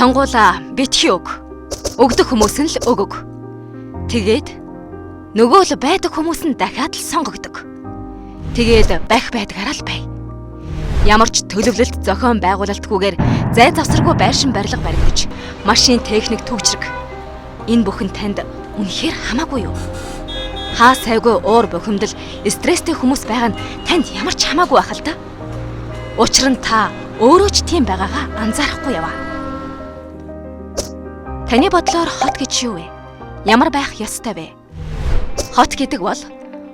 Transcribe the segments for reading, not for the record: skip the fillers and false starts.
Сонгуулаа битгий өг. Өгдөх хүмүүс нь л өгөг. Тэгээд нөгөө л байдаг хүмүүс нь дахиад л сонгогдог. Тэгээд байдгаараа л бай. Ямар ч төлөвлөлт зохион байгуулалтгүйгээр зай завсаргүй байшин барилга баригдаж, машин техник төгжрөг. Энэ бүхэн танд үнэхээр хамаагүй юу? Хаа сайгүй уур бухимдал, стресстэй хүмүүс байгаа нь танд ямар ч хамаагүй байх л да. Учир нь та өөрөө ч тийм байгаагаа анзаарахгүй яваа. Таны бодлоор хот гэж юу вэ? Ямар байх ёстой вэ? Хот гэдэг бол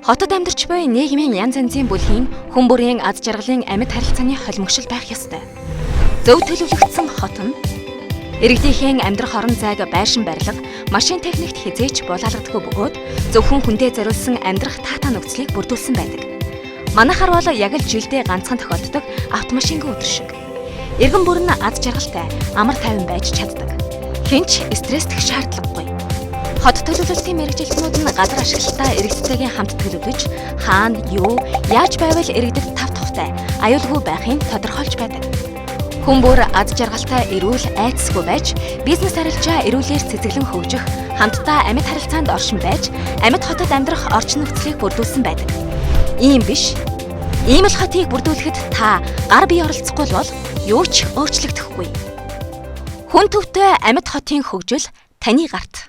хотод амьдарч буй нийгмийн янз янзын бүлгийн хүн бүрийн аз жаргалын амьд харилцааны холимогшил байх ёстой. Зөв төлөвлөгдсөн хот нь иргэдийнхээ амьдрах орон зайг байшин барилга, машин техникт хязгаарч булаалгадаггүй бөгөөд зөвхөн хүндээ зориулсан амьдрах таатай нөхцөлийг бүрдүүлсэн байдаг. Манайхаар бол яг л жилдээ ганцхан тохиолддог автомашингийн өдөр шиг. Иргэн бүр нь аз жаргалтай, амар тайван байж чаддаг. Хинч стресстэх шаардлагагүй. Хот төлөвлөлтийн мэргэжилтнүүд нь газар ашиглалтаа иргэдтэйгээ хамт төлөвлөж, хаана, юу, яаж байвал иргэдэд тав тухтай, аюулгүй байхыг тодорхойлж байдаг. Хүн бүр аз жаргалтай, эрүүл, айцсгүй байж, бизнес арилжаа эрүүлэр цэцэглэн хөгжих, хамтдаа амьд харилцаанд оршин байж, амьд хотод амьдрах орчин нөхцөлийг бүрдүүлсэн байдаг. Ийм биш. Ийм л хотыг бүрдүүлэхэд та гар бие оролцохгүй бол юу ч өөрчлөгдөхгүй. Хүн төвтэй амьд хотын хөгжил таны гарт.